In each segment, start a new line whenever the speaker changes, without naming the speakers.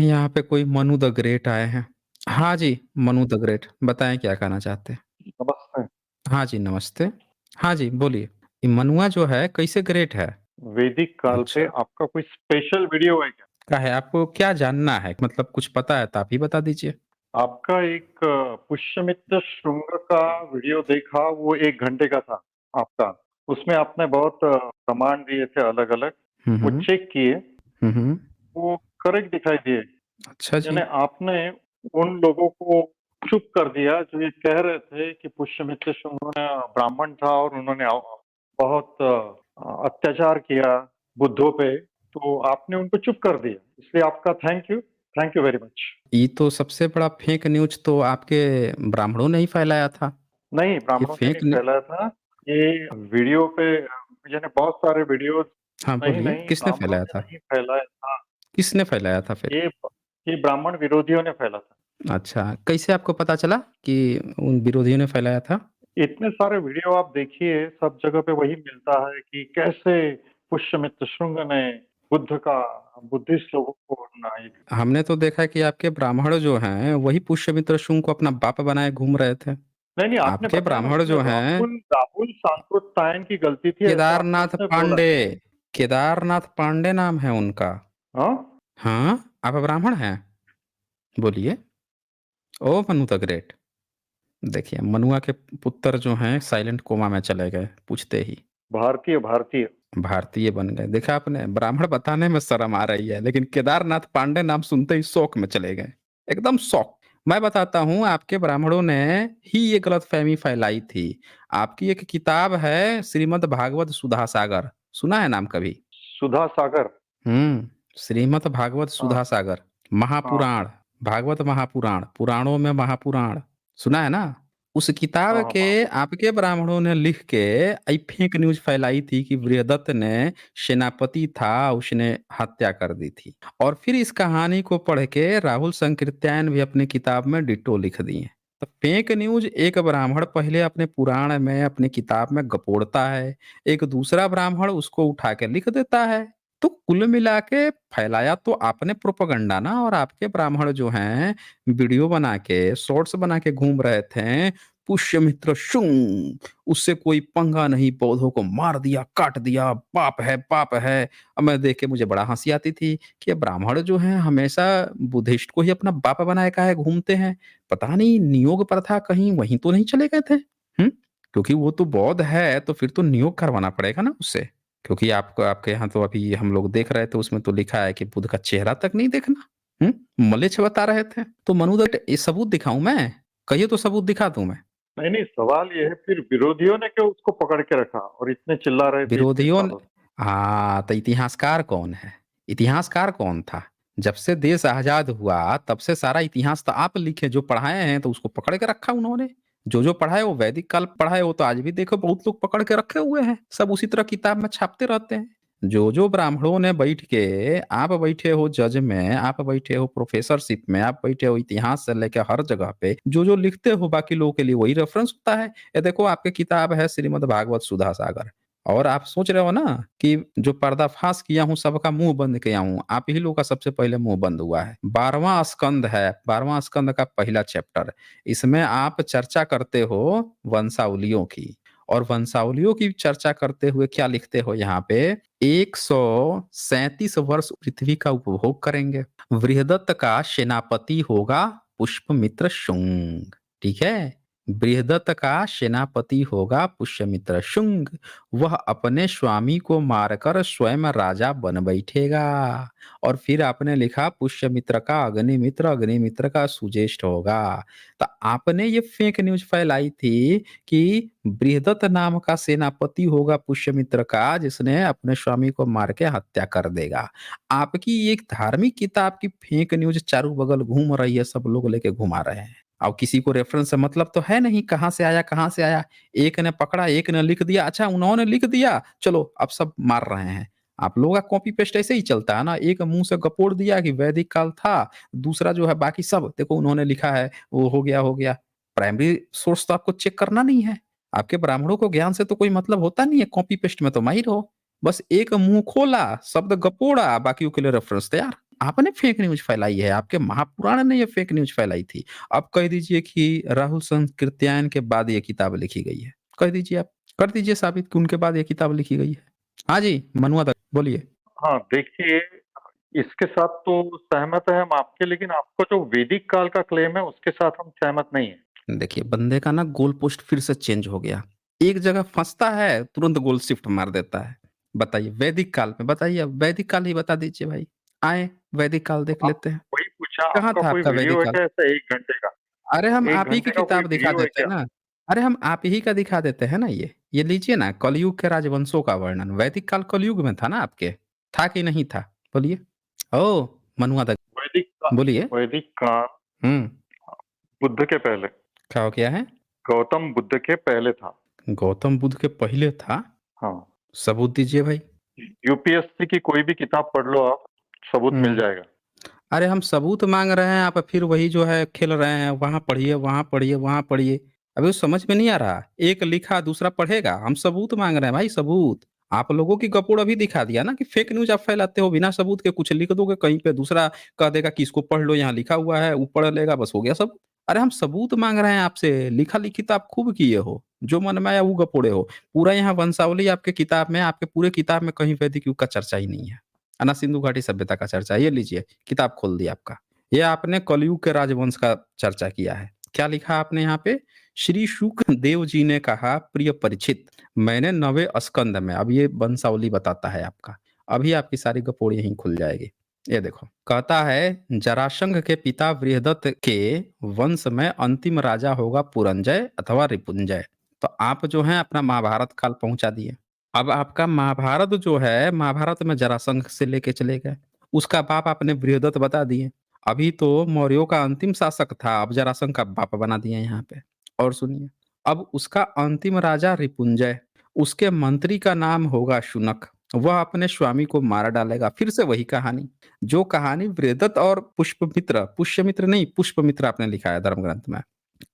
यहाँ पे कोई मनु द ग्रेट आए हैं। हाँ जी, मनु द ग्रेट, बताएँ क्या कहना चाहते हैं?
नमस्ते।
हाँ जी, नमस्ते। हाँ जी, बोलिए। ये मनुआ जो है कैसे ग्रेट है?
वैदिक काल पे
अच्छा,
आपका कोई स्पेशल वीडियो है क्या?
क्या है आपको क्या जानना है? मतलब कुछ पता है तो आप ही बता दीजिए।
आपका एक पुष्यमित्र शुंग का वीडियो देखा, वो 1 घंटे का था आपका। उसमें आपने बहुत प्रमाण दिए थे अलग-अलग,
हुँ,
वो
हुँ।
चेक किए,
हुँ, हुँ।
वो करेक्ट दिखाई दिए।
अच्छा जी।
यानी आपने उन लोगों को चुप कर दिया जो ये कह रहे थे कि पुष्यमित्र शुंग ब्राह्मण था और उन्होंने बहुत अत्याचार किया बुद्धों पे, तो आपने उनको चुप कर दिया। इसलिए आपका थैंक यू वेरी मच।
ये तो सबसे बड़ा फेक न्यूज़ तो आपके ब्राह्मणों ने ही फैलाया था।
नहीं,
ये
ब्राह्मणों ने नहीं
फेक न्यू
फैलाया था। ये वीडियो पे यानी बहुत सारे वीडियोज़
हाँ,
नहीं,
बोलिए
नहीं,
किसने
ब्राह्मणों
फैलाया
ने
था?
नहीं फैलाया था।
किसने फैलाया था फिर?
ये ये ब्राह्मण विरोधियों ने फैला था।
अच्छा, कैसे आपको पता चला कि उन विरोधियों ने फैलाया था?
इतने सारे वीडियो आप देखिए, सब जगह पे वही मिलता है कि कैसे पुष्यमित्र शुंग ने बुद्ध का बुद्धिस्ट लोगों को ना ये
हमने तो देखा है कि आपके ब्राह्मण जो हैं, वही पुष्यमित्र शुंग को अपना बाप बनाए घूम रहे थे।
नहीं, नहीं, आपने
आपके
बताया ना
ब्राह्मण
उसमें
जो हैं,
राहुल राहुल सांकृत्यायन की गलती थी, ऐसा आपने
केदारनाथ
उसमें बोला।
पांडे, केदारनाथ पांडे नाम है उनका।
हाँ?
हाँ, आप ब्राह्मण हैं? बोलिए। ओह मनु द ग्रेट। देखिए, मनुआ के पुत्र जो हैं साइलेंट कोमा में चले गए, पूछते ही।
भारतीय, भारतीय।
भारतीय बन गए। देखा आपने? ब्राह्मण बताने में शर्म आ रही है, लेकिन केदारनाथ पांडे नाम सुनते ही शौक में चले गए। एकदम शौक। मैं बताता हूँ, आपके ब्राह्मणों ने ही ये गलतफ़हमी फैलाई थी। आपकी एक किताब है श्रीमद् भागवत सुधा सागर, सुना है नाम कभी?
सुधा सागर।
श्रीमद् भागवत
हाँ,
सुधा सागर,
हाँ,
महापुराण, भागवत महापुराण, पुराणों में महापुराण, सुना है ना? उस किताब
हाँ, हाँ,
के
हाँ, हाँ।
आपके ब्राह्मणों ने लिख के फेक न्यूज़ फैलाई थी कि बृहदत्त ने सेनापति था, उसने हत्या कर दी थी। और फिर इस कहानी को पढ़ के राहुल संकृत्यायन भी अपनी किताब में डिट्टो लिख दिए। तो फेक न्यूज़ एक ब्राह्मण पहले अपने पुराण में, अपनी किताब में गपोड़ता है, एक दूसरा ब्राह्मण उसको उठा के लिख देता है। तो कुल मिला के फैलाया तो आपने प्रोपेगेंडा ना, और आपके ब्राह्मण जो हैं वीडियो बना के, शॉर्ट्स बना के घूम रहे थे, पुष्यमित्र शुंग, उससे कोई पंगा नहीं, पौधों को मार दिया, काट दिया, पाप है, पाप है। अब मैं देख के मुझे बड़ा हँसी आती थी कि ये ब्राह्मण जो हैं हमेशा बुद्धिस्ट को ही अपना बाप बनाए काहे घूमते हैं? पता नहीं नियोग प्रथा कहीं वहीं तो नहीं चले गए थे? हुँ? क्योंकि वो तो बौद्ध है, तो फिर तो नियोग करवाना पड़ेगा ना उससे। क्योंकि आपको आपके यहाँ तो अभी हम लोग देख रहे थे, उसमें तो लिखा है कि बुद्ध का चेहरा तक नहीं देखना। हुँ? मलेच्छ बता रहे थे। तो मनुदत्त ये सबूत दिखाऊँ मैं? कहिए तो सबूत दिखा दूँ मैं।
नहीं, नहीं, सवाल ये है फिर विरोधियों ने क्यों उसको पकड़ के रखा और इतने चिल्ला रहे थे इतने
विरोधियों ने
सालों से?
हाँ, तो इतिहासकार कौन है? इतिहासकार कौन था? जब से देश आज़ाद हुआ, तब से सारा इतिहास तो आप लिखे, जो पढ़ाए हैं तो उसको पकड़ के रखा उन्होंने। जो पढ़ा है वो वैदिक काल पढ़ा है, वो तो आज भी देखो बहुत लोग पकड़ के रखे हुए हैं। सब उसी तरह किताब में छापते रहते हैं। जो ब्राह्मणों ने बैठ के, आप बैठे हो जज में, आप बैठे हो प्रोफेसरशिप में, आप बैठे हो इतिहास से लेके हर जगह पे, जो लिखते हो बाकी लोगों के लिए वही रेफरेंस होता है। ये देखो आपकी किताब है श्रीमद् भागवत सुधा सागर। और आप सोच रहे हो ना कि जो पर्दाफाश किया हूँ सबका मुंह बंद किया हूँ, आप ही लोग का सबसे पहले मुंह बंद हुआ है। 12वां स्कंद है, 12वां स्कंद का पहला चैप्टर। इसमें आप चर्चा करते हो वंशावलियों की, और वंशावलियों की चर्चा करते हुए क्या लिखते हो यहाँ पे? 137 वर्ष पृथ्वी का उपभोग करेंगे। बृहदत्त का सेनापति होगा पुष्पमित्र शुंग। ठीक है? बृहदत्त का सेनापति होगा पुष्यमित्र शुंग। वह अपने स्वामी को मारकर स्वयं राजा बन बैठेगा। और फिर आपने लिखा पुष्यमित्र का अग्निमित्र, अग्निमित्र का सुज्येष्ठ होगा। तो आपने ये फेक न्यूज फैलाई थी कि बृहदत्त नाम का सेनापति होगा पुष्यमित्र का, जिसने अपने स्वामी को मार के हत्या कर देगा। आपकी एक धार्मिक किताब की फेक न्यूज चारों बगल घूम रही है, सब लोग लेके घुमा रहे हैं। अब किसी को रेफरेंस से मतलब तो है नहीं, कहाँ से आया, कहाँ से आया। एक ने पकड़ा, एक ने लिख दिया, अच्छा उन्होंने लिख दिया, चलो अब सब मार रहे हैं। आप लोगों का कॉपी पेस्ट ऐसे ही चलता है ना, एक मुंह से गपोड़ दिया कि वैदिक काल था, दूसरा जो है बाकी सब देखो उन्होंने लिखा है, वो हो गया। प्राइमरी सोर्स तो आपको चेक करना नहीं है। आपके ब्राह्मणों को ज्ञान से तो कोई मतलब होता नहीं है, कॉपी पेस्ट में तो माहिर हो। बस एक मुंह खोला, शब्द गपोड़ा, बाकियों के लिए रेफरेंस तैयार। आपने फेक न्यूज़ फैलाई है, आपके महापुराण ने ये फेक न्यूज़ फैलाई थी। अब कह दीजिए कि राहुल संकृत्यायन के बाद ये किताब लिखी गई है। कह दीजिए आप, कर दीजिए साबित कि उनके बाद ये किताब लिखी गई है। हाँ जी, मनुआ दत्त बोलिए।
हाँ, देखिए, इसके साथ तो सहमत हैं हम आपके, लेकिन आपका जो वैदिक काल का क्लेम है, उसके साथ हम सहमत नहीं हैं।
देखिए, बंदे का ना गोल पोस्ट फिर से चेंज हो गया। एक जगह फँसता है, तुरंत गोल शिफ्ट मार देता है। बताइए वैदिक काल में, बताइए अब वैदिक काल ही बता दीजिए भाई। आएँ, वैदिक काल देख
तो आप
लेते हैं।
वही पूछा,
कहाँ
आपका
था
कोई
आपका
वीडियो
वैदिक
है
काल?
क्या ऐसा 1 घंटे का?
अरे हम
1
आप ही की
घंटे का कोई
किताब दिखा
वीडियो है
देते हैं
क्या?
ना। अरे हम आप ही का दिखा देते हैं ना ये। ये लीजिए ना, कलयुग के राजवंशों का वर्णन। वैदिक काल कलयुग में था ना आपके? था कि नहीं था? बोलिए। ओह! मनुआ दा
वैदिक का
बोलिए।
वैदिक काल
हुँ,
बुद्ध के पहले,
क्या हो गया है?
गौतम बुद्ध के पहले था।
गौतम बुद्ध के पहले था?
हाँ,
सबूत दीजिए भाई।
यूपीएससी की कोई भी किताब पढ़ लो आप, सबूत मिल
हुँ।
जाएगा।
अरे हम सबूत माँग रहे हैं, आप फिर वही जो है खेल रहे हैं, वहाँ पढ़िए, वहाँ पढ़िए, वहाँ पढ़िए। अभी वो समझ में नहीं आ रहा। एक लिखा दूसरा पढ़ेगा, हम सबूत माँग रहे हैं भाई सबूत। आप लोगों की गपोड़ अभी दिखा दिया ना कि फेक न्यूज़ आप फैलाते हो बिना सबूत के, कुछ लिख दोगे कहीं पे, दूसरा कह देगा कि इसको पढ़ लो यहाँ लिखा हुआ है, वो पढ़ लेगा बस हो गया सब। अरे हम सबूत माँग रहे हैं आपसे, लिखा-लिखी तो आप खूब किए हो, जो मन में आया वो गपोड़े हो। पूरा यहाँ वंशावली आपके किताब में, आपके पूरे किताब में कहीं वैदिक युग का चर्चा ही नहीं है। ना सिंधु घाटी सभ्यता का चर्चा है, ये लीजिए किताब खोल दी आपका। ये आपने कलयुग के राजवंश का चर्चा किया है। क्या लिखा आपने यहाँ पे? श्री शुक देव जी ने कहा, प्रिय परीक्षित, मैंने 9वें स्कंद में, अब ये वंशावली बताता है आपका। अभी आपकी सारी गपोड़ी यहीं खुल जाएगी। ये देखो, कहता है जरासंध के पिता बृहदत्त के वंश में अंतिम राजा होगा पुरंजय अथवा रिपुंजय। तो आप जो हैं अपना महाभारत काल पहुंचा दिए। अब आपका महाभारत जो है, महाभारत में जरासंध से लेके चले गए। उसका बाप आपने बृहदत्त बता दिए। अभी तो मौर्यों का अंतिम शासक था, अब जरासंध का बाप बना दिया यहाँ पे। और सुनिए, अब उसका अंतिम राजा रिपुंजय, उसके मंत्री का नाम होगा शुनक। वह अपने स्वामी को मार डालेगा। फिर से वही कहानी, जो कहानी बृहदत्त और पुष्पमित्र, पुष्यमित्र नहीं पुष्पमित्र आपने लिखा है धर्म ग्रंथ में,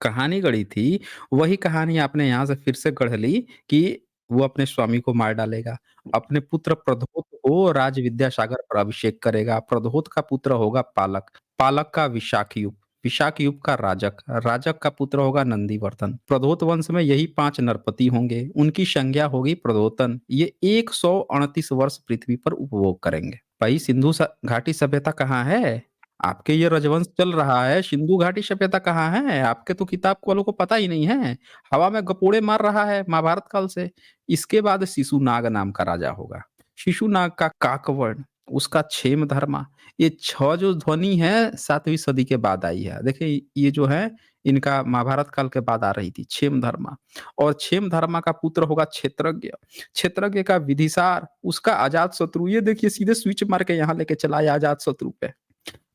कहानी गढ़ी थी, वही कहानी आपने यहाँ से फिर से गढ़ ली कि वो अपने स्वामी को मार डालेगा। अपने पुत्र प्रद्योत को राज विद्यासागर पर अभिषेक करेगा। प्रद्योत का पुत्र होगा पालक, पालक का विशाखयूप, विशाखयूप का राजक, राजक का पुत्र होगा नंदीवर्धन। प्रद्योत वंश में यही 5 नरपति होंगे। उनकी संज्ञा होगी प्रद्योतन। ये 138 वर्ष पृथ्वी पर उपभोग करेंगे। भाई सिंधु घाटी सभ्यता कहाँ है? आपके ये रजवंश चल रहा है, सिंधु घाटी सभ्यता कहाँ है? आपके तो किताब वालों को पता ही नहीं है। हवा में गपोड़े मार रहा है महाभारत काल से। इसके बाद शिशुनाग नाम का राजा होगा। शिशुनाग का काकवर्ण, उसका क्षेमधर्मा, ये 6 जो ध्वनि है 7वीं सदी के बाद आई है। देखिए ये जो है इनका महाभारत काल के बाद आ रही थी क्षेमधर्मा। और क्षेमधर्मा का पुत्र होगा क्षेत्रज्ञ, क्षेत्रज्ञ का विधिसार, उसका अजातशत्रु। ये देखिए सीधे स्विच मार के यहाँ लेके चला आया अजातशत्रु पे।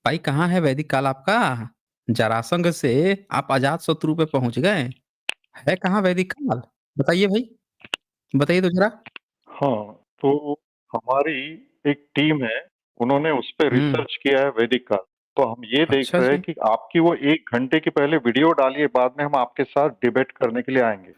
भाई कहाँ है वैदिक काल आपका? जरासंध से आप अजातशत्रु पे पहुँच गए। है कहाँ वैदिक काल? बताइए भाई, बताइए तो ज़रा।
हाँ, तो हमारी एक टीम है, उन्होंने उस पे
हुँ,
रिसर्च किया है वैदिक काल। तो हम ये देख
अच्छा
रहे हैं
जी।
कि आपकी वो 1 घंटे की पहले वीडियो डालिए, बाद में हम आपके साथ डिबेट करने के लिए आएँगे।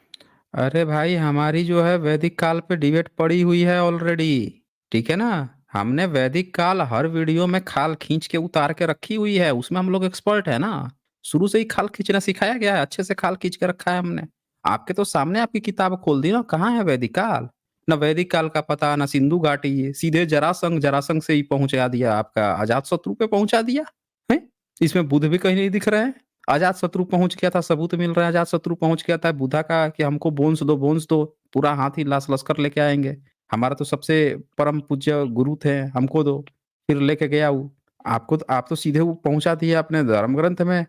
अरे भाई हमारी जो है वैदिक काल पे डिबेट पड़ी हुई है ऑलरेडी, ठीक है ना? हमने वैदिक काल हर वीडियो में खाल खींच के उतार के रखी हुई है, उसमें हम लोग एक्सपर्ट है ना। शुरू से ही खाल खींचना सिखाया गया है, अच्छे से खाल खींच के रखा है हमने। आपके तो सामने आपकी किताब खोल दी ना, कहाँ है वैदिक काल? ना वैदिक काल का पता, ना सिंधु घाटी, सीधे जरासंध, जरासंध से ही पहुंचा दिया आपका अजातशत्रु पे पहुंचा दिया है। इसमें बुध भी कहीं नहीं दिख रहे हैं। अजातशत्रु पहुँच गया था, सबूत मिल रहा है अजातशत्रु पहुँच गया था, बुद्धा का कि हमको बोन्स दो, पूरा हाथी लाश लश्कर लेके आएँगे। हमारा तो सबसे परम पूज्य गुरु थे, हमको दो। फिर लेके गया वो। आपको तो आप तो सीधे वो पहुँचा दिए अपने धर्म ग्रंथ में,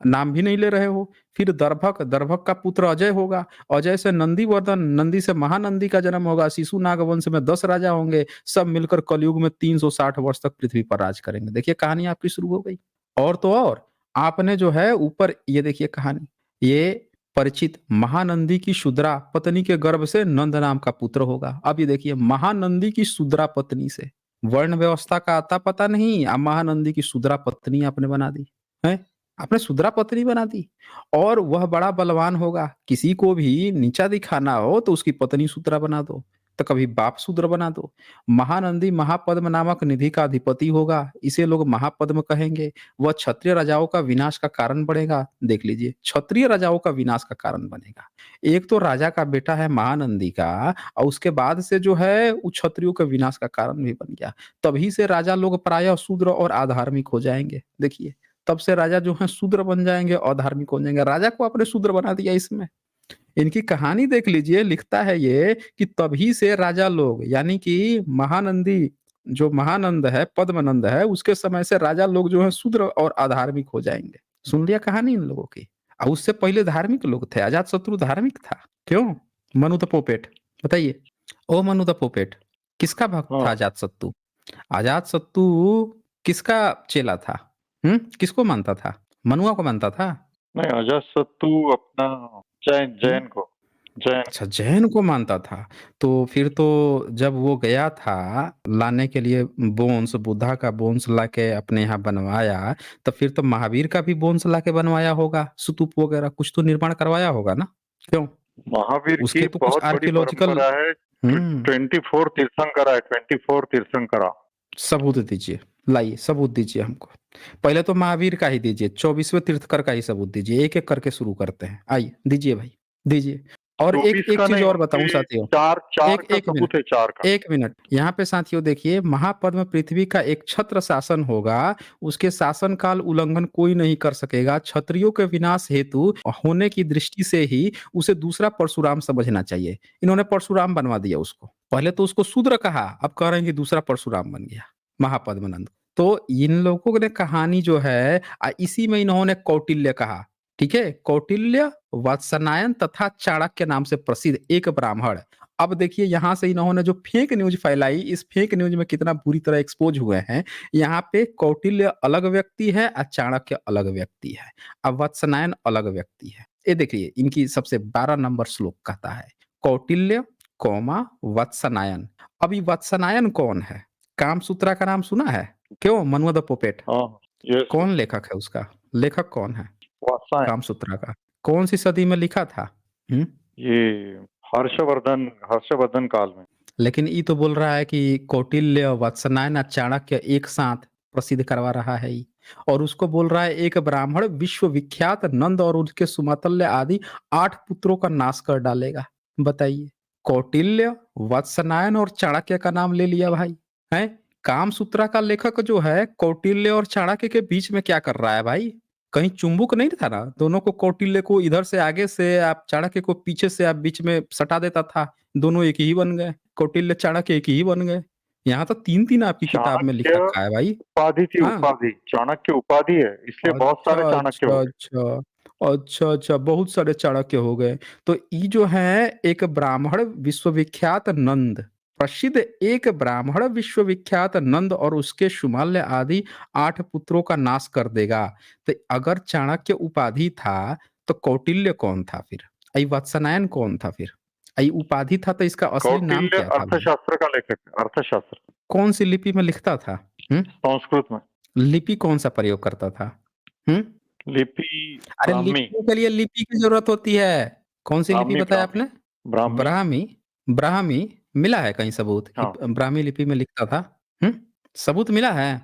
नाम भी नहीं ले रहे हो। फिर दर्भक, दर्भक का पुत्र अजय होगा, अजय से नंदीवर्धन, नंदी से महानंदी का जन्म होगा, शिशुनाग वंश में 10 राजा होंगे, सब मिलकर कलयुग में 360 वर्ष तक पृथ्वी पर राज करेंगे। देखिए कहानी आपकी शुरू हो गई। और तो और आपने जो है ऊपर ये देखिए कहानी, ये परिचित महानंदी की शूद्रा पत्नी के गर्भ से नंद नाम का पुत्र होगा। अब ये देखिए महानंदी की शूद्रा पत्नी से, वर्ण व्यवस्था का आता पता नहीं, अब महानंदी की शूद्रा पत्नी आपने बना दी है। आपने शूद्रा पत्नी बना दी। और वह बड़ा बलवान होगा, किसी को भी नीचा दिखाना हो तो उसकी पत्नी शूद्रा बना दो। तो कभी बाप शूद्र बना दो। महानंदी महापद्म नामक निधि का अधिपति होगा, इसे लोग महापद्म कहेंगे। वह क्षत्रिय राजाओं का विनाश का कारण बनेगा। देख लीजिए, क्षत्रिय राजाओं का विनाश का कारण बनेगा। एक तो राजा का बेटा है महानंदी का, और उसके बाद से जो है वो क्षत्रियों के विनाश का कारण भी बन गया। तभी से राजा लोग प्रायः शूद्र और अधार्मिक हो जाएंगे। देखिए, तब से राजा जो है शूद्र बन जाएंगे, अधार्मिक हो जाएंगे। राजा को आपने शूद्र बना दिया इसमें। इनकी कहानी देख लीजिए, लिखता है ये कि तभी से राजा लोग, यानी कि महानंदी जो महानंद है, पद्मनंद है, उसके समय से राजा लोग जो है शूद्र और अधार्मिक हो जाएंगे। सुन लिया कहानी इन लोगों की। और उससे पहले धार्मिक लोग थे, अजात शत्रु धार्मिक था। क्यों? मनु द पोपेट, बताइए। ओ मनु द पोपेट, किसका भक्त था
हाँ।
अजात शत्रु? अजात शत्रु किसका चेला था? किसको मानता था? मनुआ को मानता था?
नहीं, अजातशत्रु अपना जैन
हम्म
जैन को जैन
अच्छा, जैन को मानता था। तो फिर तो जब वो गया था लाने के लिए बोन्स, बुद्धा का बोन्स लाके अपने यहाँ बनवाया, तो फिर तो महावीर का भी बोन्स लाके बनवाया होगा, स्तूप वगैरह कुछ तो निर्माण करवाया होगा ना? क्यों?
महावीर की
उसके तो कुछ
बहुत बड़ी
आर्कियोलॉजिकल
परंपरा है।
हम्म
24 तीर्थंकरा है, 24 तीर्थंकरा।
सबूत दीजिए, लाइए सबूत दीजिए हमको। पहले तो महावीर का ही दीजिए, 24वें तीर्थकर का ही सबूत दीजिए। एक एक करके शुरू करते हैं, आइए दीजिए भाई, दीजिए। और एक
24
एक
का
चीज
नहीं,
और बताऊं
उनके
साथियों,
चार चार
एक
का
एक मिनट,
सबूत है, 4 का।
एक मिनट यहाँ पे साथियों देखिए, महापद्म पृथ्वी का एक छत्र शासन होगा, उसके शासन काल उल्लंघन कोई नहीं कर सकेगा। क्षत्रियों के विनाश हेतु होने की दृष्टि से ही उसे दूसरा परशुराम समझना चाहिए। इन्होंने परशुराम बनवा दिया उसको। पहले तो उसको शूद्र कहा, अब कह रहे हैं कि दूसरा परशुराम बन गया महापद्मनंद। तो इन लोगों ने कहानी जो है इसी में इन्होंने कौटिल्य कहा। ठीक है, कौटिल्य, वात्स्यायन तथा चाणक्य नाम से प्रसिद्ध एक ब्राह्मण। अब देखिए यहां से इन्होंने जो फेक न्यूज फैलाई, इस फेक न्यूज में कितना बुरी तरह एक्सपोज हुए हैं। यहाँ पे कौटिल्य अलग व्यक्ति है और चाणक्य अलग व्यक्ति है, अब वात्स्यायन अलग व्यक्ति है। ये देखिए इनकी सबसे 12 नंबर श्लोक कहता है, कौटिल्य कौमा वात्स्यायन। अब ये वात्स्यायन कौन है? कामसूत्रा का नाम सुना है? क्यों मनुआ द पोपेट?
हाँ, यस
कौन
यस।
लेखक है उसका? लेखक कौन है
वात्सायन,
कामसूत्रा का? कौन सी सदी में लिखा था? हम्म
ये हर्षवर्धन हर्षवर्धन काल में।
लेकिन ये तो बोल रहा है कि कौटिल्य, वात्स्यायन और चाणक्य एक साथ प्रसिद्ध करवा रहा है ये। और उसको बोल रहा है एक ब्राह्मण विश्वविख्यात नंद और उसके सुमातल्य आदि 8 पुत्रों का नाश कर डालेगा। बताइए, कौटिल्य, वात्स्यायन और चाणक्य का नाम ले लिया भाई है। कामसूत्रा का लेखक जो है कौटिल्य और चाणक्य के बीच में क्या कर रहा है भाई? कहीं चुंबक नहीं था ना? दोनों को, कौटिल्य को इधर से आगे से आप, चाणक्य को पीछे से आप बीच में सटा देता था, दोनों एक ही बन गए। कौटिल्य चाणक्य एक ही बन गए। यहाँ तो 3-3 आपकी किताब में लिख
चाणक्य
रखा है भाई।
उपाधि थी,
हाँ,
उपाधि चाणक्य उपाधि है, इसलिए बहुत
अच्छा,
सारे चाणक्य हो
अच्छा,
गए।
अच्छा। अच्छा, अच्छा, बहुत सारे चाणक्य हो गए। तो ये जो है एक ब्राह्मण विश्वविख्यात नंद, प्रसिद्ध एक ब्राह्मण विश्वविख्यात नंद और उसके सुमाल्य आदि 8 पुत्रों का नाश कर देगा। तो अगर चाणक्य उपाधि था तो कौटिल्य कौन था फिर? आई वात्स्यायन कौन था फिर? आई उपाधि था तो इसका असली नाम
कौटिल्य
क्या था भाई?
अर्थशास्त्र का लेखक है, अर्थशास्त्र,
कौन सी लिपि में लिखता था? हम्म
संस्कृत में।
लिपि कौन सा प्रयोग करता था? हम्म
लिपि
अरे
ब्राह्मी,
लिखने के लिए लिपि की जरूरत होती है। कौन सी लिपि
ब्राह्मी,
बताया
ब्राह्मी,
आपने?
ब्राह्मी।
ब्राह्मी। ब्राह्मी मिला है कहीं सबूत कि
हाँ,
ब्राह्मी लिपि में लिखता था? हम्म सबूत मिला है?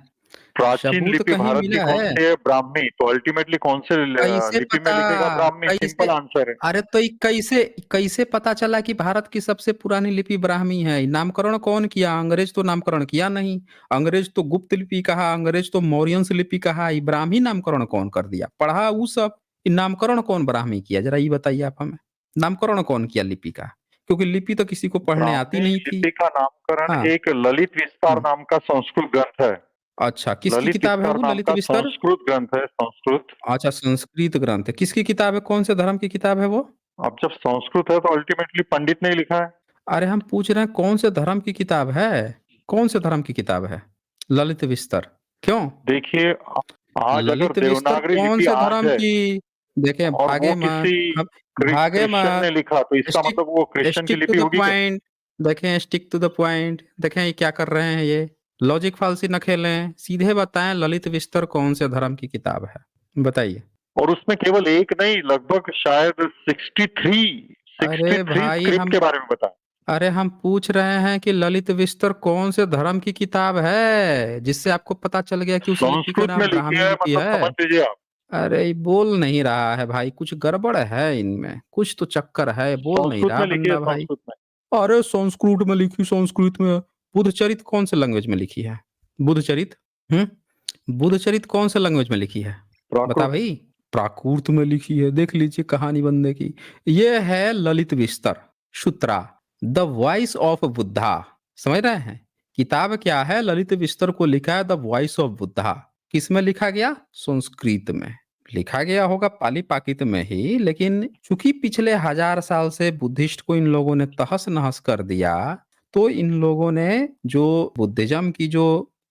प्राचीन
सबूत
लिपि
कहीं
भारत की
मिला
कौन
है?
सी है? ब्राह्मी। तो अल्टीमेटली कौन से
कैसे
लिपि में
पता?
लिखेगा? ब्राह्मी,
कैसे?
सिंपल आंसर है।
अरे तो ये कैसे कैसे पता चला कि भारत की सबसे पुरानी लिपि ब्राह्मी है? ये नामकरण कौन किया? अंग्रेज तो नामकरण किया नहीं। अंग्रेज तो गुप्त लिपि कहा, अंग्रेज तो मौर्यंस लिपि कहा, ये ब्राह्मी नामकरण कौन कर दिया? पढ़ा वो सब, ये नामकरण कौन ब्राह्मी किया? जरा ये बताइए आप हमें, नामकरण कौन किया लिपि का? क्योंकि लिपि तो किसी को पढ़ने आती
ब्राह्मी
नहीं थी।
लिपि का नामकरण
हाँ।
एक ललित विस्तार
हम्म,
नाम का संस्कृत ग्रंथ है।
अच्छा, किसकी
ललित
किताब है
विस्तार
वो,
नाम
ललित
का
विस्तर?
संस्कृत ग्रंथ है, संस्कृत।
अच्छा, संस्कृत ग्रंथ है। किसकी किताब है? कौन से धर्म की किताब है वो?
अब जब संस्कृत है तो अल्टीमेटली पंडित ने लिखा है।
अरे हम पूछ रहे हैं कौन से धर्म की किताब है? कौन से धर्म की किताब है ललित विस्तर? क्यों?
देखिए, आज अगर
ललित विस्तर
देवनागरी
कौन
लिपि
से
आज
धर्म
है
की? देखें,
और वो
भागे मत।
किसी
अब भागे
क्रिश्चियन ने
मत।
लिखा, तो इसका
स्टिक
मतलब वो क्रिश्चियन की
स्टिक टू
लिपि
द
होगी क्या?
पॉइंट। देखें, स्टिक टू द पॉइंट। देखें ये क्या कर रहे हैं ये, लॉजिक फालसी न खेलें, सीधे बताएं ललित विस्तर कौन से धर्म की किताब है? बताइए।
और उसमें केवल एक नहीं, लगभग शायद 63
अरे
63
भाई
स्क्रिप्ट
हम
के बारे में बताया।
अरे हम पूछ रहे हैं कि ललित विस्तर कौन से धर्म की किताब है, जिससे आपको पता चल गया कि उस लिपि का
संस्कृत में
नाम
लिखी
ब्राह्मी
है,
लिपि
मतलब
है।
समझ लीजिए आप।
अरे ये बोल नहीं रहा है भाई, कुछ गड़बड़ है इनमें, कुछ तो चक्कर है, बोल नहीं
संस्कृत
रहा
में लिखी है,
बंदा भाई।
संस्कृत में।
अरे संस्कृत में लिखी, संस्कृत में। बुद्धचरित कौन से लैंग्वेज में लिखी है? बुद्धचरित, बुद्धचरित कौन से लैंग्वेज में लिखी है? बता
प्राकृत।
भाई। प्राकृत में लिखी है, देख लीजिए कहानी बंदे की। ये है ललित विस्तर सूत्रा, द वॉइस ऑफ बुद्धा। समझ रहे हैं? किताब क्या है? ललित विस्तर को लिखा है द वॉइस ऑफ बुद्धा। किस में लिखा गया? संस्कृत में लिखा गया होगा, पाली पाकित में ही, लेकिन चूंकि पिछले 1000 साल से बुद्धिस्ट को इन लोगों ने तहस नहस कर दिया, तो इन लोगों ने जो बुद्धिज्म की जो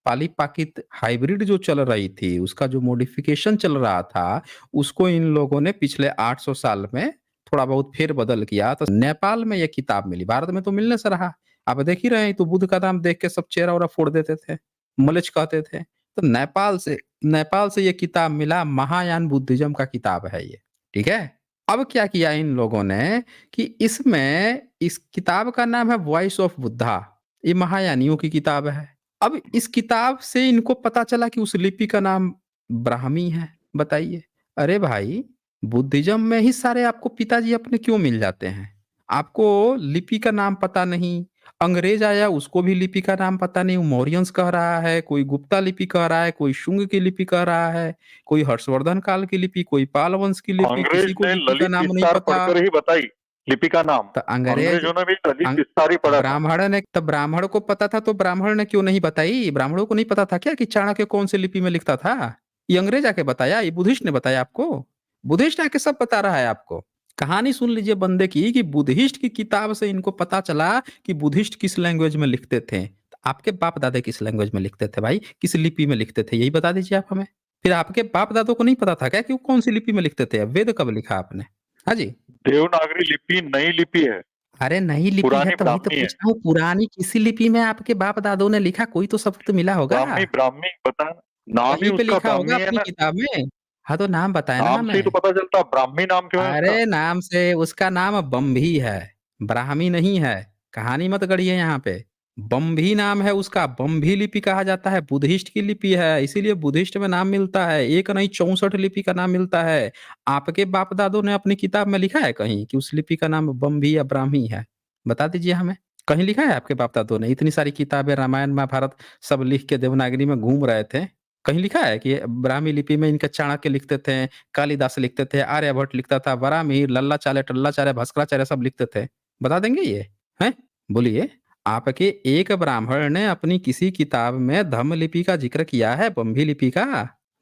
पाली पाकित हाइब्रिड जो चल रही थी, उसका जो मॉडिफिकेशन चल रहा था, उसको इन लोगों ने पिछले 800 साल में थोड़ा बहुत फेर बदल किया। तो नेपाल में यह किताब मिली, भारत में तो मिलने से रहा। आप देख ही रहे हैं, तो बुद्ध का नाम देख के सब चेहरा उरा फोड़ देते थे, मलेच कहते थे। तो नेपाल से ये किताब मिला, महायान बुद्धिज्म का किताब है ये। ठीक है। अब क्या किया इन लोगों ने कि इसमें, इस किताब का नाम है वॉइस ऑफ बुद्धा, ये महायानियों की किताब है। अब इस किताब से इनको पता चला कि उस लिपि का नाम ब्राह्मी है। बताइए। अरे भाई, बुद्धिज्म में ही सारे आपको पिताजी अपने क्यों मिल जाते हैं? आपको लिपि का नाम पता नहीं। अंग्रेज आया, उसको भी लिपि का नाम पता नहीं, मौर्यंस कह रहा है, कोई गुप्ता लिपि कह रहा है, कोई शुंग की लिपि कह रहा है, कोई हर्षवर्धन काल की लिपि, कोई पाल वंश की लिपि,
अंग्रेज
किसी को
ने
लिपि का
ललित
नाम नहीं
विस्तार
पता।
पढ़कर ही बताई लिपि का नाम।
तो अंग्रेज,
अंग्रेजों ने भी ललित
अंग,
विस्तार ही पढ़ा था।
ब्राह्मण को पता था, तो ब्राह्मण ने क्यों नहीं बताई? ब्राह्मणों को नहीं पता था क्या कि चाणक्य कौन सी लिपि में लिखता था? ये अंग्रेज आके बताया? ये बुद्धिस्ट ने बताया आपको? बुद्धिस्ट आके सब बता रहा है आपको। कहानी सुन लीजिए बंदे की, कि बुद्धिस्ट की किताब से इनको पता चला कि बुद्धिस्ट किस लैंग्वेज में लिखते थे। तो आपके बाप दादा किस लैंग्वेज में लिखते थे भाई? किस लिपि में लिखते थे? यही बता दीजिए आप हमें। फिर आपके बाप दादों को नहीं पता था क्या कि वो कौन सी लिपि में लिखते थे? वेद कब लिखा आपने? हाँ जी।
देवनागरी लिपि नई लिपि है,
अरे नई लिपि है
पुरानी
तो वही तो
ब्राह्मी है।
पूछ रहा हूँ, पुरानी किसी लिपि में आपके बाप दादों ने लिखा? कोई तो सबूत मिला होगा।
ब्राह्मी, ब्राह्मी बता, नाम ही
कहीं पे
उसका
लिखा होगा
ब्राह्मी है
अपनी
ना।
किताब में। हाँ तो नाम बताए ना
नाम से ही तो
हमें।
पता चलता, ब्राह्मी नाम क्यों है उसका।
अरे नाम से, उसका नाम बम्भी है, ब्राह्मी नहीं है। कहानी मत गढ़िए यहाँ पे। बम्भी नाम है उसका, बम्भी लिपि कहा जाता है, बुद्धिस्ट की लिपि है, इसीलिए बुद्धिस्ट में नाम मिलता है। एक नहीं 64 लिपि का नाम मिलता है। आपके बाप दादों ने अपनी किताब में लिखा है कहीं कि उस लिपि का नाम बम्भी या ब्राह्मी है? बता दीजिए हमें। कहीं लिखा है आपके बाप दादों ने? इतनी सारी किताबें, रामायण महाभारत सब लिख के देवनागरी में घूम रहे थे, कहीं लिखा है कि ब्राह्मी लिपि में इनके चाणक्य लिखते थे, कालिदास लिखते थे, आर्यभट्ट लिखता था, वराहमिहिर, लल्लाचार्य, टल्लाचार्य, भास्कराचार्य सब लिखते थे? बता देंगे ये? हैं? बोलिए। आपके एक ब्राह्मण ने अपनी किसी किताब में धम्म लिपि का जिक्र किया है, बम्भी लिपि का?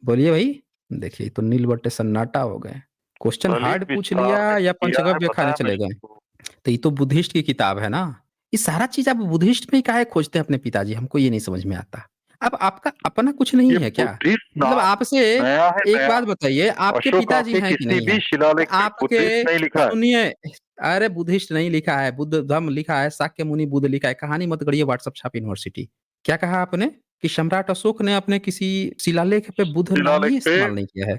बोलिए भाई। देखिए तो नीलबट्टे सन्नाटा हो गए। क्वेश्चन
ललित
हार्ड पूछ
विस्तार
लिया
ने
या
किया है,
पंचगव्य खाने
बताया
चले
मैंने
गए?
तुमको।
तो ये तो बुद्धिस्ट की किताब है ना। ये सारा चीज आप बुद्धिस्ट में ही काहे खोजते हैं अपने पिताजी? हमको ये नहीं समझ में आता। अब आपका अपना कुछ नहीं
ये
है क्या?
बुद्धिस्ट
मतलब
नाम
आपसे
नया है,
एक
नया।
बात बताइए, आपके
अशोका
पिताजी
के
हैं कि
किसी
नहीं
भी
है?
शिलालेख पे
आपके,
बुद्धिस्ट नहीं लिखा है।
सुनिए, अरे बुद्धिस्ट नहीं लिखा है, बुद्ध धम्म लिखा है, शाक्य मुनि बुद्ध लिखा है। कहानी मत गढ़िए व्हाट्सएप छाप यूनिवर्सिटी। क्या कहा आपने? कि सम्राट अशोक ने अपने किसी शिलालेख पे बुद्ध नाम
शिलालेख
ही
पे
इस्तेमाल नहीं किया है?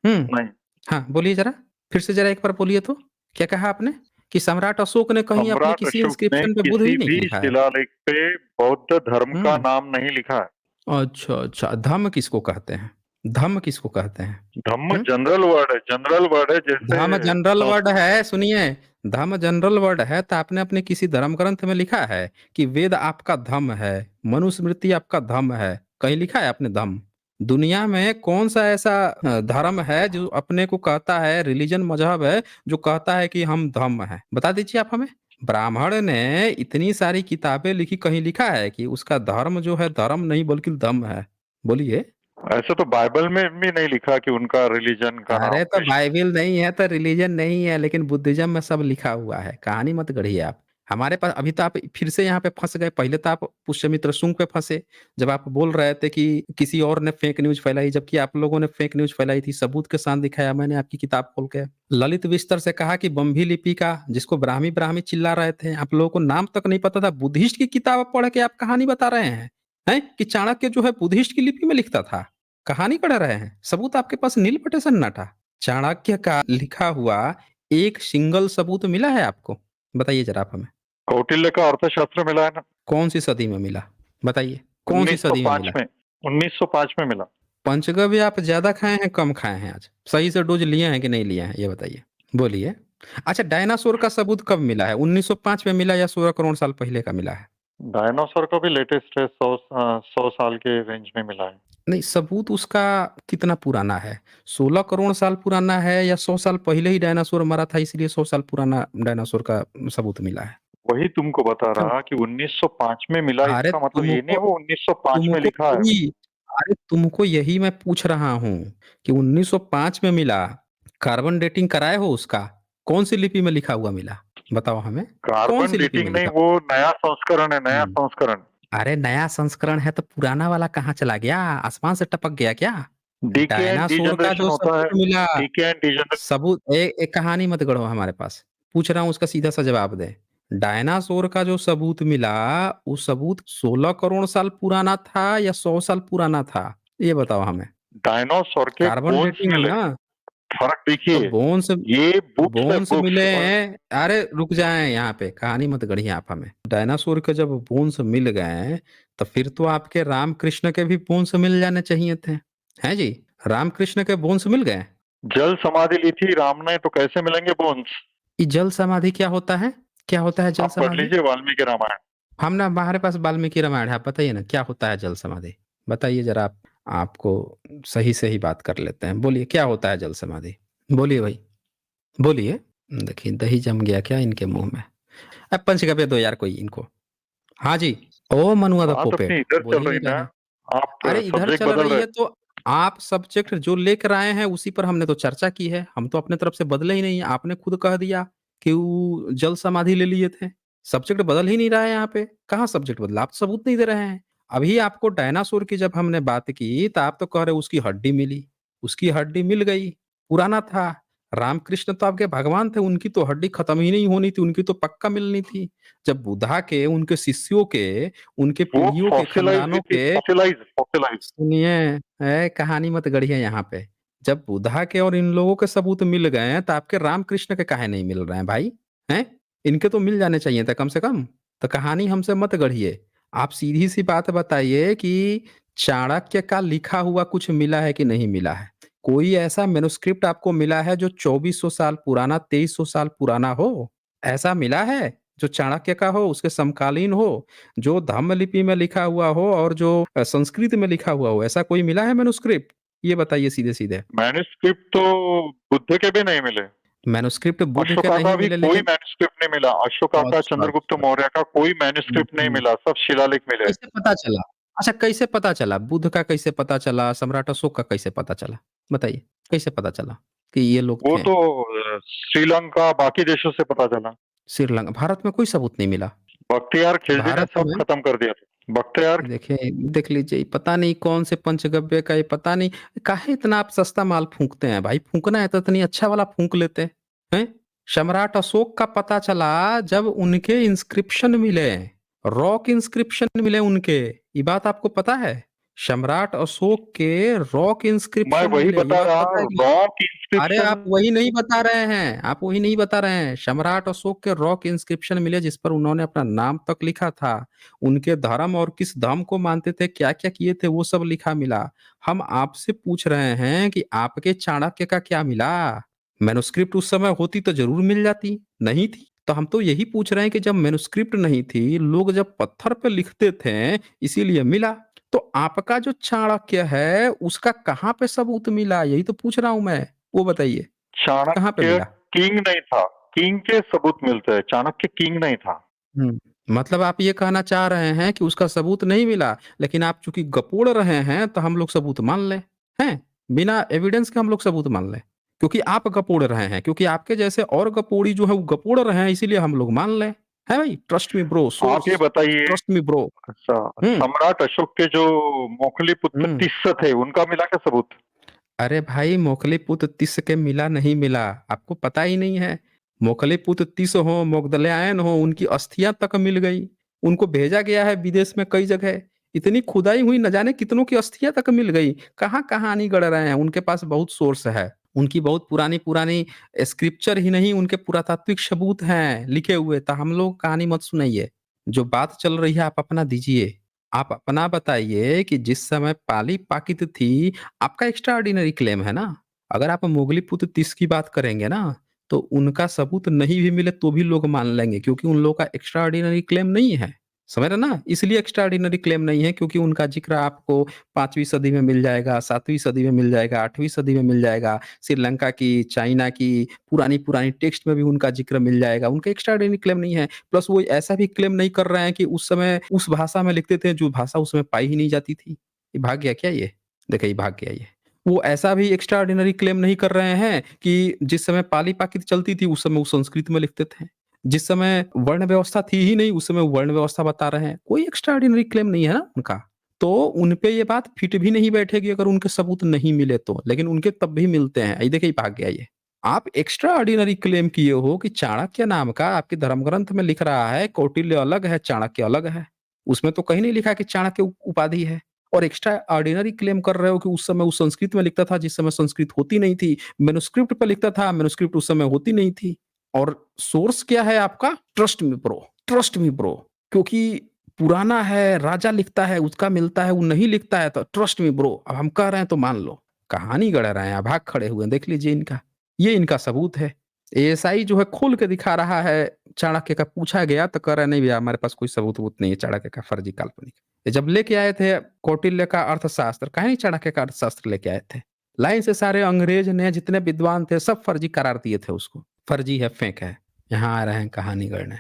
हम्म।
नहीं।
हाँ बोलिए जरा, फिर से जरा एक बार बोलिए तो। क्या कहा आपने? कि सम्राट अशोक ने कहीं अपने
सम्राट
किसी
अशोक ने
इंस्क्रिप्शन पे बुद्ध ही
किसी
नहीं
भी
लिखा है?
शिलालेख पे बौद्ध धर्म का
हम्म।
नाम नहीं लिखा है।
अच्छा अच्छा, धम्म किसको कहते हैं? धम्म किसको कहते हैं?
धम्म
हम्म?
जनरल वर्ड है, जनरल वर्ड है, जैसे
धम्म जनरल वर्ड
संस्कृत।
है, सुनिए। धम्म जनरल वर्ड है, तो आपने अपने किसी धर्म ग्रंथ में लिखा है कि वेद आपका धम्म है, मनुस्मृति आपका धम्म है? कहीं लिखा है आपने धम्म? दुनिया में कौन सा ऐसा धर्म है जो अपने को कहता है, रिलीजन मजहब है जो कहता है कि हम धम्म है? बता दीजिए आप हमें। ब्राह्मण ने इतनी सारी किताबें लिखी, कहीं लिखा है कि उसका धर्म जो है धर्म नहीं बल्कि धम्म है? बोलिए।
ऐसे तो बाइबल में भी नहीं लिखा कि उनका रिलीजन का नाम
अरे तो
कृष्ण है।
बाइबिल नहीं है तो रिलीजन नहीं है, लेकिन बुद्धिज्म में सब लिखा हुआ है। कहानी मत गढ़िए आप। हमारे पास अभी तो आप फिर से यहाँ पे फंस गए। पहले तो आप पुष्यमित्र शुंग पे फंसे, जब आप बोल रहे थे कि किसी और ने फेक न्यूज फैलाई, जबकि आप लोगों ने फेक न्यूज फैलाई थी। सबूत के साथ दिखाया मैंने आपकी किताब खोल के। ललित विस्तर से कहा कि बम्भी लिपि का, जिसको ब्राह्मी ब्राह्मी चिल्ला रहे थे, आप लोगों को नाम तक नहीं पता था। बुद्धिस्ट की किताब पढ़ के आप कहानी बता रहे हैं कि चाणक्य जो है बुद्धिस्ट की लिपि में लिखता था? कहानी पढ़ रहे हैं? सबूत आपके पास नील पटे सन्नाटा। चाणक्य का लिखा हुआ एक सिंगल सबूत मिला है आपको? बताइए जरा आप हमें।
कौटिल्य का अर्थशास्त्र मिला है ना?
कौन सी सदी में मिला? बताइए, कौन सी सदी में
1905
मिला?
में 1905 में मिला।
पंचगव्य आप ज्यादा खाए हैं कम खाए हैं? आज सही से डोज लिए हैं कि नहीं लिए हैं, ये बताइए, बोलिए। अच्छा, डायनासोर का सबूत कब मिला है? 1905 में मिला या 16 करोड़ साल पहले का मिला है?
डायनासोर का भी लेटेस्ट है, 100 साल के रेंज में मिला है।
नहीं, सबूत उसका कितना पुराना है? 16 करोड़ साल पुराना है या 100 साल पहले ही डायनासोर मरा था इसलिए 100 साल पुराना डायनासोर का सबूत मिला है?
वही तुमको बता
तब
रहा कि 1905 में मिला,
अरे
इसका मतलब ये नहीं
तुमको
वो 1905 में
तुमको
लिखा है।
यही अरे तुमको यही मैं पूछ रहा हूँ कि 1905 में मिला, कार्बन डेटिंग कराए हो उसका? कौन सी लिपि में लिखा हुआ मिला? बताओ हमें, कौन
कार्बन
सी लिपि
डेटिंग
में
नहीं,
लिखा?
वो नया संस्करण है, नया
हम्म,
संस्करण।
अरे नया संस्करण है तो पुराना वाला कहाँ चला गया? आसमान से टपक गया क्या?
डीके एंड
डायनासोर का
डीजनरेशन
जो
होता है।
सबूत मिला,
डीके एंड डीजनरेशन।
सबूत एक कहानी मत गढ़ो हमारे पास, पूछ रहा हूँ उसका सीधा सा जवाब दे। डायनासोर का जो सबूत मिला, वो सबूत 16 करोड़ साल पुराना था या 100 साल पुराना था? ये बताओ हमें।
डायनासोर के
कार्बन
बोन्स
डेटिंग
मिले।
ना,
फर्क
तो
देखिए।
बोन्स
ये बुक्स है,
बोन्स मिले
बुक्स। और
हैं। अरे रुक जाएं, यहाँ पे कहानी मत गढ़िए आप हमें। डायनासोर के जब बोन्स मिल गए तो फिर तो आपके रामकृष्ण के भी बोन्स मिल जाने चाहिए थे, हैं जी? रामकृष्ण के बोन्स मिल गए?
जल समाधि ली थी राम ने, तो कैसे मिलेंगे बोन्स?
ये जल समाधि क्या होता है? क्या होता है जल
आप पढ़
समाधि?
लीजिए वाल्मीकि रामायण।
हम ना, हमारे पास वाल्मीकि रामायण है, आप बताइए ना क्या होता है जल समाधि? बताइए जरा आप। आपको सही से ही बात कर लेते हैं, बोलिए क्या होता है जल समाधि? बोलिए भाई, बोलिए। देखिए दही जम गया क्या इनके मुंह में? अब पंचगव्य दो यार कोई इनको। हाँ जी। ओ मनुआ द
बात अपनी
पोपेट,
इधर
बोल
चल
ही
रही
नहीं रहे
ना।
हैं।
आप
अरे इधर
सब्जेक्ट
चल
बदल
रही
रहे।
है तो आप सब्जेक्ट जो लेकर आए हैं उसी पर हमने तो चर्चा की है, हम तो अपने तरफ से बदले ही नहीं। आपने खुद कह दिया कि वो जल समाधि ले लिए थे। सब्जेक्ट बदल ही नहीं रहा है यहाँ पे, कहाँ सब्जेक्ट बदला? आप सबूत नहीं दे रहे हैं। अभी आपको डायनासोर की जब हमने बात की तो आप तो कह रहे उसकी हड्डी मिली। उसकी हड्डी मिल गई, पुराना था। रामकृष्ण तो आपके भगवान थे, उनकी तो हड्डी खत्म ही नहीं होनी थी, उनकी तो पक्का मिलनी थी। जब बुद्धा के, उनके शिष्यों के, उनके
वो
पीढ़ियों के,
फॉसिलाइज हुई
खानदानों
थी,
के,
फॉसिलाइज फॉसिलाइज।
सुनिए, कहानी मत गढ़िए यहाँ पे। जब बुद्धा के और इन लोगों के सबूत मिल गए हैं तो आपके रामकृष्ण के काहे नहीं मिल रहे हैं भाई? हैं? इनके तो मिल जाने चाहिए थे कम से कम। तो कहानी हमसे मत गढ़िए। आप सीधी सी बात बताइए कि चाणक्य का लिखा हुआ कुछ मिला है कि नहीं मिला है? कोई ऐसा मेनोस्क्रिप्ट आपको मिला है जो 2400 साल पुराना, 2300 साल पुराना हो? ऐसा मिला है जो चाणक्य का हो, उसके समकालीन हो, जो धम्म लिपि में लिखा हुआ हो और जो संस्कृत में लिखा हुआ हो? ऐसा कोई मिला है मैन्युस्क्रिप्ट? ये बताइए सीधे सीधे।
मैन्युस्क्रिप्ट तो बुद्ध के भी नहीं मिले।
मैन्युस्क्रिप्ट बुद्ध के
अशोका का
नहीं
भी
मिले
कोई
लेकिन।
मैन्युस्क्रिप्ट नहीं मिला। अशोका का,
अच्छा
चंद्रगुप्त
अच्छा।
मौर्य का कोई मैन्युस्क्रिप्ट नहीं
हम्म,
मिला, सब शिलालेख मिले।
कैसे पता चला? अच्छा कैसे पता चला? बुद्ध का कैसे पता चला? सम्राट अशोक का कैसे पता चला? बताइए, कैसे पता चला कि ये लोग
वो
थे?
तो श्रीलंका, बाकी देशों से पता चला।
श्रीलंका, भारत में कोई सबूत नहीं मिला?
बख्तियार खिलजी ने
भारत
सब
में
खत्म कर दिया था। बख्तियार।
देखिए, देख लीजिए, पता नहीं कौन से पंचगव्य का, ये पता नहीं काहे इतना आप सस्ता माल फूंकते हैं भाई। फूंकना है तो इतनी अच्छा वाला फूंक लेते हैं। सम्राट अशोक का पता चला जब उनके इंस्क्रिप्शन मिले, रॉक इंस्क्रिप्शन मिले उनके। ये बात आपको पता है? सम्राट अशोक के रॉक
मैं
इंस्क्रिप्शन
वही
मिले, ये
बता
बात
रहा,
पता है कि नहीं?
रॉक
अरे
इंस्क्रिप्शन।
आप वही नहीं बता रहे हैं, आप वही नहीं बता रहे हैं। सम्राट अशोक के रॉक इंस्क्रिप्शन मिले जिस पर उन्होंने अपना नाम तक लिखा था। उनके धर्म और किस धर्म को मानते थे, क्या क्या किए थे, वो सब लिखा मिला। हम आपसे पूछ रहे हैं कि आपके चाणक्य का क्या मिला? मैन्युस्क्रिप्ट उस समय होती तो जरूर मिल जाती, नहीं थी। तो हम तो यही पूछ रहे हैं कि जब मैन्युस्क्रिप्ट नहीं थी, लोग जब पत्थर पे लिखते थे इसीलिए मिला। तो आपका जो चाणक्य है उसका कहाँ पे सबूत मिला, यही तो पूछ रहा हूं मैं। वो बताइए, कहाँ पे
चाणक्य
मिला?
किंग नहीं था। किंग के सबूत मिलते हैं, चाणक्य किंग नहीं था।
मतलब आप ये कहना चाह रहे हैं कि उसका सबूत नहीं मिला, लेकिन आप चूंकि गपोड़ रहे हैं तो हम लोग सबूत मान लें? हैं? बिना एविडेंस के हम लोग सबूत मान लें? क्योंकि आप गपोड़ रहे हैं, क्योंकि आपके जैसे और गपोड़ी जो है वो गपोड़ रहे हैं, इसीलिए हम लोग मान लें। है भाई, ट्रस्ट मी ब्रो,
आप ये
सोर्स,
बताइए।
Trust me bro. हम्म
सम्राट अशोक के जो मोखली पुत्र
हम्म
तिस्स थे, उनका मिला क्या सबूत?
अरे भाई, मोकलीपुत्र तिस के मिला नहीं मिला आपको पता ही नहीं है? मोकलीपुत्र तिस हो, मोगदलयायन हो, उनकी अस्थियां तक मिल गई। उनको भेजा गया है विदेश में कई जगह। इतनी खुदाई हुई, न जाने कितनों की अस्थियां तक मिल गई। कहाँ कहानी गढ़ रहे हैं, उनके पास बहुत सोर्स है। उनकी बहुत पुरानी-पुरानी स्क्रिप्चर ही नहीं, उनके पुरातात्विक सबूत हैं लिखे हुए, तो हम लोग कहानी मत सुनाइए। जो बात चल रही है आप अपना दीजिए। आप अपना बताइए कि जिस समय पाली-पाकित थी, आपका एक्स्ट्रा ऑर्डिनरी क्लेम है ना? अगर आप मोगलीपुत्र तीस की बात करेंगे ना, तो उनका सबूत नहीं भी मिले तो भी लोग मान लेंगे क्योंकि उन लोगों का एक्स्ट्रा ऑर्डिनरी क्लेम नहीं है। समझ रहे ना? इसलिए एक्स्ट्रा ऑर्डिनरी क्लेम नहीं है क्योंकि उनका ज़िक्र आपको 5वीं सदी में मिल जाएगा, 7वीं सदी में मिल जाएगा, 8वीं सदी में मिल जाएगा। श्रीलंका की, चाइना की पुरानी-पुरानी टेक्स्ट में भी उनका ज़िक्र मिल जाएगा। उनका एक्स्ट्रा ऑर्डिनरी क्लेम नहीं है। प्लस वो ऐसा भी क्लेम नहीं कर रहे हैं कि उस समय उस भाषा में लिखते थे जो भाषा उस समय पाई ही नहीं जाती थी। ये भाग गया क्या ये? देखिए ये भाग गया ये। वो ऐसा भी एक्स्ट्रा ऑर्डिनरी क्लेम नहीं कर रहे हैं कि जिस समय पाली-पाकित चलती थी उस समय वो संस्कृत में लिखते थे। जिस समय वर्ण व्यवस्था थी ही नहीं उस समय वर्ण व्यवस्था बता रहे हैं। कोई एक्स्ट्रा ऑर्डिनरी क्लेम नहीं है ना उनका। तो उन पे ये बात फिट भी नहीं बैठेगी अगर उनके सबूत नहीं मिले तो, लेकिन उनके तब भी मिलते हैं। ये देखिए भाग गया ये। आप एक्स्ट्रा ऑर्डिनरी क्लेम किए हो कि चाणक्य नाम का आपके धर्म ग्रंथ में लिख रहा है, कौटिल्य अलग है, चाणक्य अलग है। उसमें तो कहीं नहीं लिखा कि चाणक्य उपाधि है और एक्स्ट्रा ऑर्डिनरी क्लेम कर रहे हो कि उस समय वो संस्कृत में लिखता था जिस समय संस्कृत होती नहीं थी। मैन्युस्क्रिप्ट पे लिखता था, मैन्युस्क्रिप्ट उस समय होती नहीं थी। और सोर्स क्या है आपका? ट्रस्ट मी ब्रो क्योंकि पुराना है, राजा लिखता है, उसका मिलता है, वो नहीं लिखता है तो ट्रस्ट मी ब्रो। अब हम कह रहे हैं तो मान लो। कहानी गढ़ रहे हैं, भाग खड़े हुए हैं, देख लीजिए इनका। ये इनका सबूत है। एएसआई जो है खोल के दिखा रहा है चाणक्य का पूछा गया तो कह रहा है नहीं भैया हमारे पास कोई सबूत-वबूत नहीं है चाणक्य का फर्जी काल्पनिक। ये जब लेके आए थे कौटिल्य का अर्थशास्त्र, काहे नहीं चाणक्य का अर्थशास्त्र लेके आए थे? लाइन से सारे अंग्रेज ने जितने विद्वान थे सब फर्जी करार दिए थे उसको। फर्जी है, फेक है। यहाँ आ रहे हैं कहानी गढ़ने।